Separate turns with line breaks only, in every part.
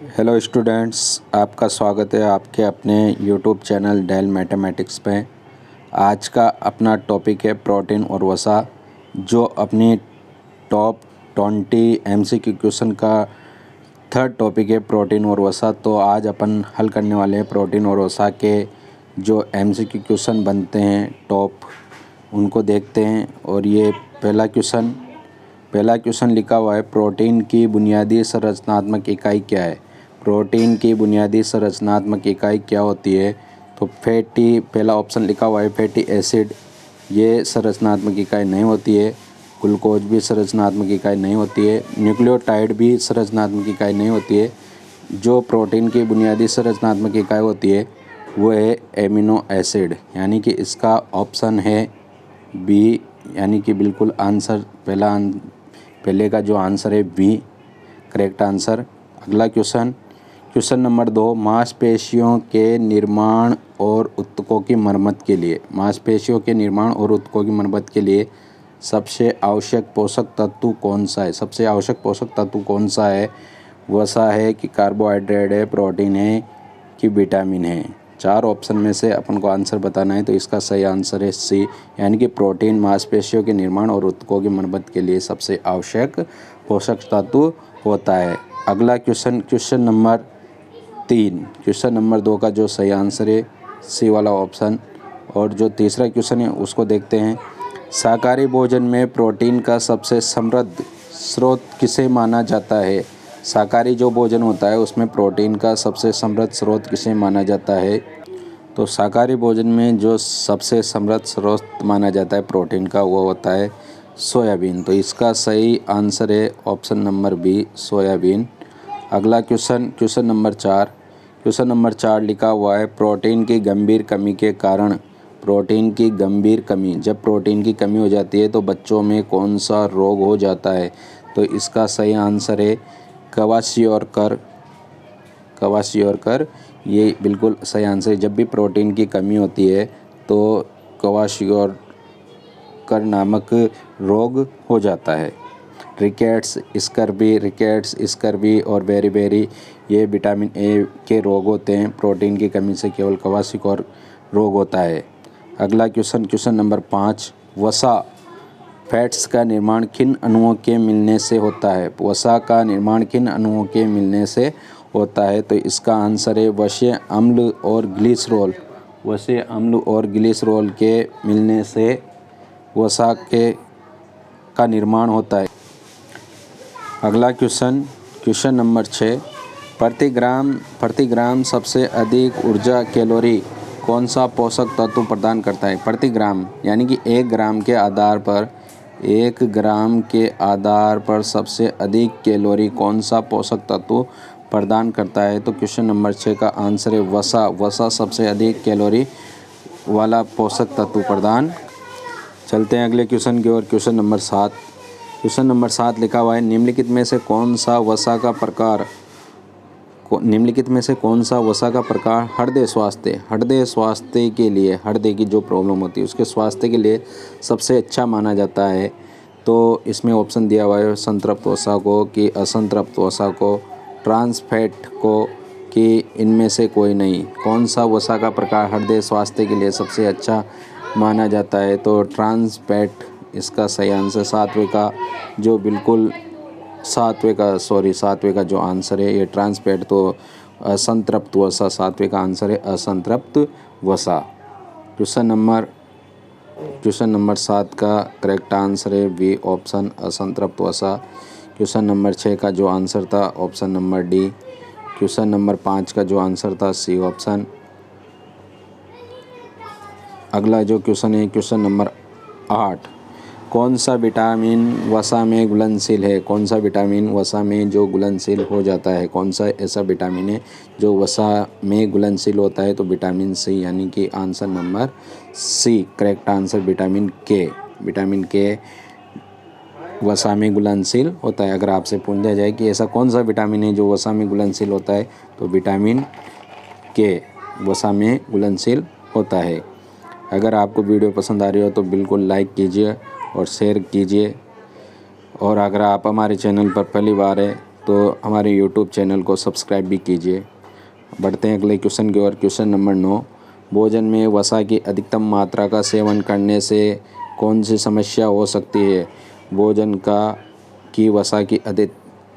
Hello students, आपका स्वागत है आपके अपने यूट्यूब चैनल डेल मैथमेटिक्स पे। आज का अपना टॉपिक है प्रोटीन और वसा, जो अपनी टॉप 20 एमसीक्यू क्वेश्चन का थर्ड टॉपिक है प्रोटीन और वसा। तो आज अपन हल करने वाले हैं प्रोटीन और वसा के जो एमसीक्यू क्वेश्चन बनते हैं टॉप, उनको देखते हैं। और ये पहला क्वेश्चन लिखा हुआ है, प्रोटीन की बुनियादी संरचनात्मक इकाई क्या है। प्रोटीन की बुनियादी संरचनात्मक इकाई क्या होती है? तो पहला ऑप्शन लिखा हुआ है फैटी एसिड, ये संरचनात्मक इकाई नहीं होती है। ग्लूकोज भी संरचनात्मक इकाई नहीं होती है। न्यूक्लियोटाइड भी संरचनात्मक इकाई नहीं होती है। जो प्रोटीन की बुनियादी संरचनात्मक इकाई होती है वो है एमिनो एसिड, यानी कि इसका ऑप्शन है बी, यानी कि बिल्कुल आंसर पहले का जो आंसर है बी करेक्ट आंसर। अगला क्वेश्चन नंबर 2, मांसपेशियों के निर्माण और ऊतकों की मरम्मत के लिए सबसे आवश्यक पोषक तत्व कौन सा है? सबसे आवश्यक पोषक तत्व कौन सा है? वसा है कि कार्बोहाइड्रेट है, प्रोटीन है कि विटामिन है? 4 ऑप्शन में से अपन को आंसर बताना है, तो इसका सही आंसर है सी, यानी कि प्रोटीन मांसपेशियों के निर्माण और ऊतकों की मरम्मत के लिए सबसे आवश्यक पोषक तत्व होता है। अगला क्वेश्चन नंबर 3, क्वेश्चन नंबर 2 का जो सही आंसर है सी वाला ऑप्शन। और जो तीसरा क्वेश्चन है उसको देखते हैं। शाकाहारी भोजन में प्रोटीन का सबसे समृद्ध स्रोत किसे माना जाता है? शाकाहारी जो भोजन होता है उसमें प्रोटीन का सबसे समृद्ध स्रोत किसे माना जाता है? तो शाकाहारी भोजन में जो सबसे समृद्ध स्रोत माना जाता है प्रोटीन का, वो होता है सोयाबीन। तो इसका सही आंसर है ऑप्शन नंबर बी, सोयाबीन। अगला क्वेश्चन नंबर 4 लिखा हुआ है, प्रोटीन की गंभीर कमी के कारण। जब प्रोटीन की कमी हो जाती है तो बच्चों में कौन सा रोग हो जाता है? तो इसका सही आंसर है क्वाशियोरकर, ये बिल्कुल सही आंसर है। जब भी प्रोटीन की कमी होती है तो क्वाशियोरकर नामक रोग हो जाता है। रिकेट्स, स्कर्वी और बेरी ये विटामिन ए के रोग होते हैं। प्रोटीन की कमी से केवल क्वाशियोरकर रोग होता है। अगला क्वेश्चन नंबर 5, वसा फैट्स का निर्माण किन अणुओं के मिलने से होता है? वसा का निर्माण किन अणुओं के मिलने से होता है? तो इसका आंसर है वसा अम्ल और ग्लिसरॉल के मिलने से वसा का निर्माण होता है। अगला क्वेश्चन नंबर 6, प्रति ग्राम सबसे अधिक ऊर्जा कैलोरी कौन सा पोषक तत्व प्रदान करता है? प्रति ग्राम, यानी कि 1 ग्राम के आधार पर सबसे अधिक कैलोरी कौन सा पोषक तत्व प्रदान करता है? तो क्वेश्चन नंबर 6 का आंसर है वसा सबसे अधिक कैलोरी वाला पोषक तत्व प्रदान। चलते हैं अगले क्वेश्चन की ओर। क्वेश्चन नंबर 7 लिखा हुआ है, निम्नलिखित में से कौन सा वसा का प्रकार हृदय स्वास्थ्य के लिए, हृदय की जो प्रॉब्लम होती है उसके स्वास्थ्य के लिए सबसे अच्छा माना जाता है? तो इसमें ऑप्शन दिया हुआ है संतृप्त वसा को, कि असंतृप्त वसा को, ट्रांस फैट को, कि इनमें से कोई नहीं। कौन सा वसा का प्रकार हृदय स्वास्थ्य के लिए सबसे अच्छा माना जाता है? तो ट्रांस फैट इसका सही आंसर। सातवें का जो आंसर है ये ट्रांस फैट, तो असंतृप्त वसा सातवें का आंसर है असंतृप्त वसा। क्वेश्चन नंबर 7 का करेक्ट आंसर है बी ऑप्शन, असंतृप्त वसा। क्वेश्चन नंबर 6 का जो आंसर था option number D. Question number 5 का जो आंसर था सी ऑप्शन। अगला जो क्वेश्चन है क्वेश्चन नंबर 8, कौन सा विटामिन वसा में घुलनशील है? कौन सा विटामिन वसा में जो घुलनशील हो जाता है? कौन सा ऐसा विटामिन है जो वसा में घुलनशील होता है? तो विटामिन सी, यानी कि answer number C correct answer, vitamin K वसा में घुलनशील होता है। अगर आपसे पूछा जाए कि ऐसा कौन सा विटामिन है जो वसा में घुलनशील होता है, तो विटामिन के वसा में घुलनशील होता है। अगर आपको वीडियो पसंद आ रही हो तो बिल्कुल लाइक कीजिए और शेयर कीजिए। और अगर आप हमारे चैनल पर पहली बार है तो हमारे यूट्यूब चैनल को सब्सक्राइब भी कीजिए। बढ़ते हैं अगले क्वेश्चन की ओर। क्वेश्चन नंबर 9, भोजन में वसा की अधिकतम मात्रा का सेवन करने से कौन सी समस्या हो सकती है? भोजन की वसा की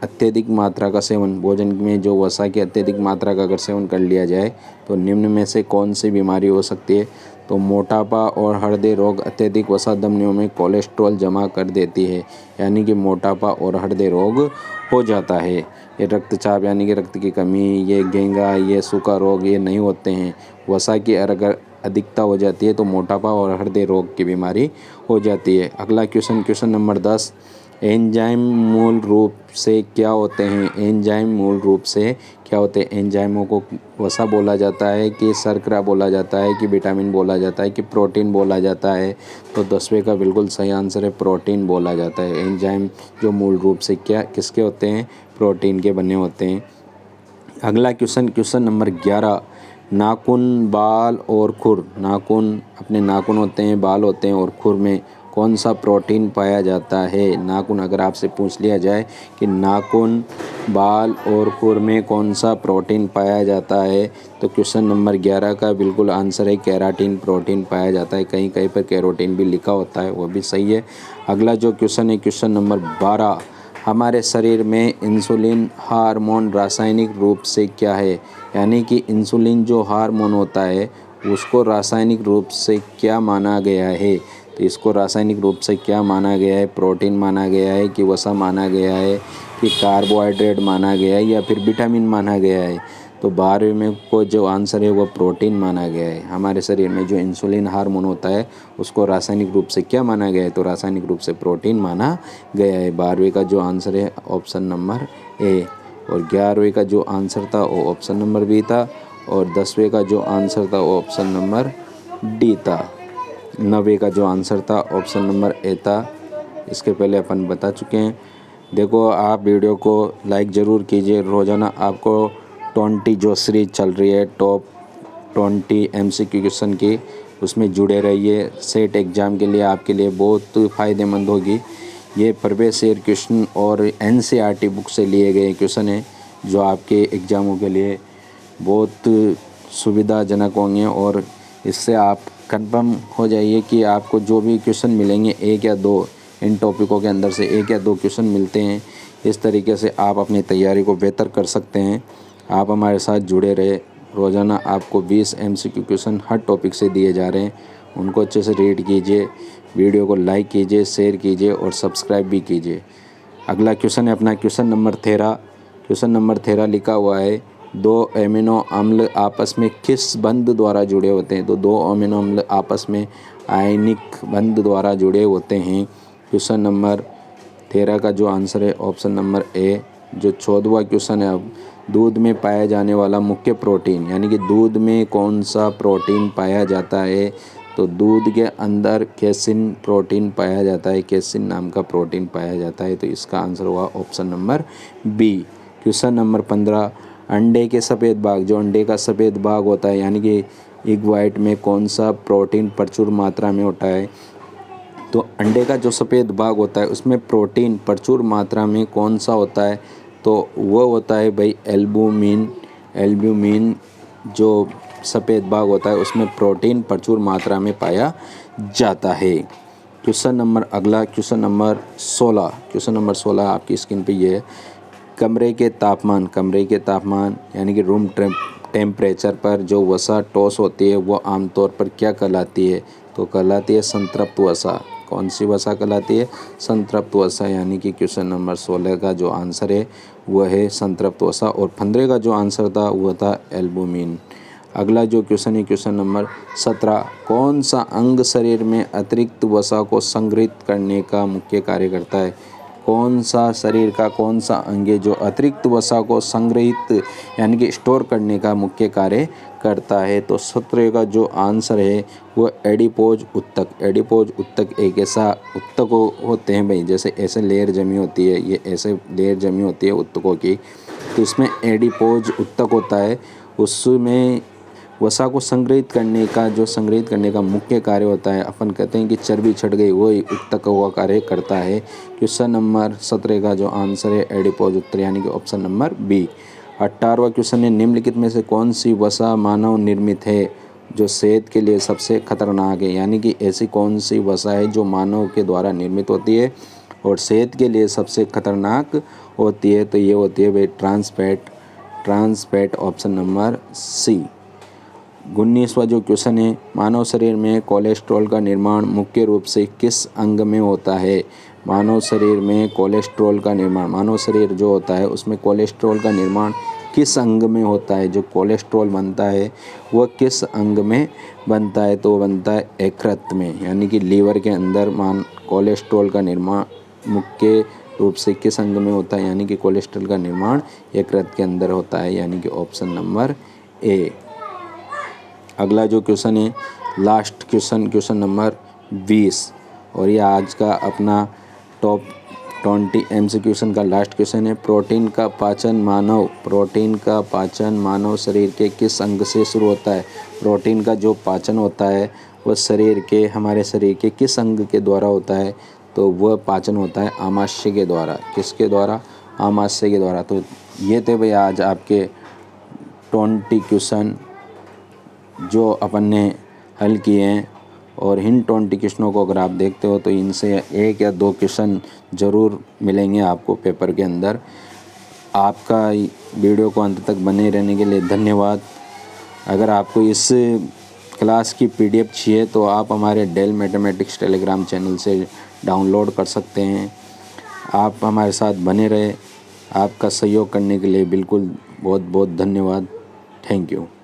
अत्यधिक मात्रा का सेवन, भोजन में जो वसा की अत्यधिक मात्रा का अगर सेवन कर लिया जाए तो निम्न में से कौन सी बीमारी हो सकती है? तो मोटापा और हृदय रोग। अत्यधिक वसा धमनियों में कोलेस्ट्रॉल जमा कर देती है, यानी कि मोटापा और हृदय रोग हो जाता है। ये रक्तचाप यानी कि रक्त की कमी, ये घेंघा, ये सूखा रोग ये नहीं होते हैं। वसा की अगर अधिकता हो जाती है तो मोटापा और हृदय रोग की बीमारी हो जाती है। अगला क्वेश्चन नंबर 10, एंजाइम मूल रूप से क्या होते हैं? एंजाइम मूल रूप से क्या होते हैं? एंजाइमों को वसा बोला जाता है कि शर्करा बोला जाता है कि विटामिन बोला जाता है कि प्रोटीन बोला जाता है? तो 10वें का बिल्कुल सही आंसर है प्रोटीन बोला जाता है। एंजाइम जो मूल रूप से किसके होते हैं? प्रोटीन के बने होते हैं। अगला क्वेश्चन नंबर 11, नाखून, बाल और खुर। नाखून, अपने नाखून होते हैं, बाल होते हैं और खुर में कौन सा प्रोटीन पाया जाता है? नाखून, अगर आपसे पूछ लिया जाए कि नाखून, बाल और खुर में कौन सा प्रोटीन पाया जाता है, तो क्वेश्चन नंबर 11 का बिल्कुल आंसर है केराटिन प्रोटीन पाया जाता है। कहीं कहीं पर कैरोटीन भी लिखा होता है, वो भी सही है। अगला जो क्वेश्चन है क्वेश्चन नंबर 12, हमारे शरीर में इंसुलिन हार्मोन रासायनिक रूप से क्या है? यानी कि इंसुलिन जो हार्मोन होता है उसको रासायनिक रूप से क्या माना गया है? तो इसको रासायनिक रूप से क्या माना गया है? प्रोटीन माना गया है कि वसा माना गया है कि कार्बोहाइड्रेट माना गया है या फिर विटामिन माना गया है? तो 12वें में को जो आंसर है वो प्रोटीन माना गया है। हमारे शरीर में जो इंसुलिन हार्मोन होता है उसको रासायनिक रूप से क्या माना गया है? तो रासायनिक रूप से प्रोटीन माना गया है। 12वें का जो आंसर है ऑप्शन नंबर ए, और 11वें का जो आंसर था वो ऑप्शन नंबर बी था, और 10वें का जो आंसर था वो ऑप्शन नंबर डी था। 9वें का जो आंसर था ऑप्शन नंबर ए था। इसके पहले अपन बता चुके हैं। देखो, आप वीडियो को लाइक ज़रूर कीजिए। रोज़ाना आपको 20 जो सीरीज चल रही है टॉप 20 MCQ क्वेश्चन की, उसमें जुड़े रहिए। सेट एग्ज़ाम के लिए आपके लिए बहुत फ़ायदेमंद होगी। ये प्रीवियस ईयर क्वेश्चन और NCERT बुक से लिए गए क्वेश्चन हैं जो आपके एग्ज़ामों के लिए बहुत सुविधाजनक होंगे, और इससे आप कंफर्म हो जाइए कि आपको जो भी क्वेश्चन मिलेंगे 1 या 2, इन टॉपिकों के अंदर से 1 या 2 क्वेश्चन मिलते हैं। इस तरीके से आप अपनी तैयारी को बेहतर कर सकते हैं। आप हमारे साथ जुड़े रहे। रोज़ाना आपको 20 MCQ क्वेश्चन हर टॉपिक से दिए जा रहे हैं, उनको अच्छे से रीड कीजिए, वीडियो को लाइक कीजिए, शेयर कीजिए और सब्सक्राइब भी कीजिए। अगला क्वेश्चन है अपना क्वेश्चन नंबर 13। क्वेश्चन नंबर 13 लिखा हुआ है, 2 अमीनो अम्ल आपस में किस बंध द्वारा जुड़े होते हैं? तो 2 अमीनो अम्ल आपस में आयनिक बंध द्वारा जुड़े होते हैं। क्वेश्चन नंबर 13 का जो आंसर है ऑप्शन नंबर ए। जो 14वां क्वेश्चन है, अब दूध में पाया जाने वाला मुख्य प्रोटीन, यानी कि दूध में कौन सा प्रोटीन पाया जाता है? तो दूध के अंदर कैसिन प्रोटीन पाया जाता है, कैसिन नाम का प्रोटीन पाया जाता है। तो इसका आंसर हुआ option number B. Question number 15, अंडे के सफ़ेद भाग, जो अंडे का सफ़ेद भाग होता है यानी कि एग वाइट में कौन सा प्रोटीन प्रचुर मात्रा में होता है? तो अंडे का जो सफ़ेद भाग होता है उसमें प्रोटीन प्रचुर मात्रा में कौन सा होता है? तो वो होता है भाई एल्ब्यूमिन। एल्ब्यूमिन जो सफ़ेद भाग होता है उसमें प्रोटीन प्रचुर मात्रा में पाया जाता है। अगला क्वेश्चन नंबर 16। क्वेश्चन नंबर 16 आपकी स्क्रीन पे ये है, कमरे के तापमान यानी कि रूम टेम्परेचर पर जो वसा टॉस होती है वो आमतौर पर क्या कहलाती है? तो कहलाती है संतृप्त वसा। कौन सी वसा कहलाती है? संतृप्त वसा, यानी कि क्वेश्चन नंबर 16 का जो आंसर है वह है संतृप्त वसा, और 15 का जो आंसर था वह था एल्ब्यूमिन। अगला जो क्वेश्चन है क्वेश्चन नंबर 17, कौन सा अंग शरीर में अतिरिक्त वसा को संग्रहित करने का मुख्य कार्य करता है? कौन सा शरीर का कौन सा अंग है जो अतिरिक्त वसा को संग्रहित यानी कि स्टोर करने का मुख्य कार्य करता है? तो 17 का जो आंसर है वो एडिपोज उत्तक। एडिपोज उत्तक एक ऐसा उत्तक होते हैं भाई, जैसे ऐसे लेयर जमी होती है, ये ऐसे लेयर जमी होती है उत्तकों की, तो इसमें एडिपोज उत्तक होता है। उसमें वसा को संग्रहित करने का मुख्य कार्य होता है, अपन कहते हैं कि चर्बी छट गई, वो ऊतक हुआ कार्य करता है। क्वेश्चन नंबर 17 का जो आंसर है एडिपोज उत्तर यानी कि ऑप्शन नंबर बी। 18वां क्वेश्चन है, निम्नलिखित में से कौन सी वसा मानव निर्मित है जो सेहत के लिए सबसे खतरनाक है, यानी कि ऐसी कौन सी वसा है जो मानव के द्वारा निर्मित होती है और सेहत के लिए सबसे खतरनाक होती है। तो ये होती है भाई trans fat option number C. 19वां जो क्वेश्चन है, मानव शरीर में कोलेस्ट्रॉल का निर्माण मुख्य रूप से किस अंग में होता है। मानव शरीर जो होता है उसमें कोलेस्ट्रॉल का निर्माण किस अंग में होता है। जो कोलेस्ट्रॉल बनता है वह किस अंग में बनता है, तो बनता है यकृत में, यानी कि लीवर के अंदर कोलेस्ट्रॉल का निर्माण मुख्य रूप से किस अंग में होता है, यानी कि कोलेस्ट्रॉल का निर्माण यकृत के अंदर होता है, यानी कि ऑप्शन नंबर ए। अगला जो क्वेश्चन है लास्ट क्वेश्चन नंबर 20, और ये आज का अपना टॉप 20 MCQ का लास्ट क्वेश्चन है। प्रोटीन का पाचन मानव शरीर के किस अंग से शुरू होता है। प्रोटीन का जो पाचन होता है वह हमारे शरीर के किस अंग के द्वारा होता है, तो वह पाचन होता है आमाशय के द्वारा। किसके द्वारा? आमाशय के द्वारा। तो ये थे भाई आज आपके 20 क्वेश्चन जो अपन ने हल किए हैं, और इन 20 क्वेश्चनों को अगर आप देखते हो तो इनसे 1 या 2 क्वेश्चन ज़रूर मिलेंगे आपको पेपर के अंदर। आपका वीडियो को अंत तक बने रहने के लिए धन्यवाद। अगर आपको इस क्लास की PDF चाहिए तो आप हमारे डेल मैथमेटिक्स टेलीग्राम चैनल से डाउनलोड कर सकते हैं। आप हमारे साथ बने रहे। आपका सहयोग करने के लिए बिल्कुल बहुत बहुत धन्यवाद। Thank you.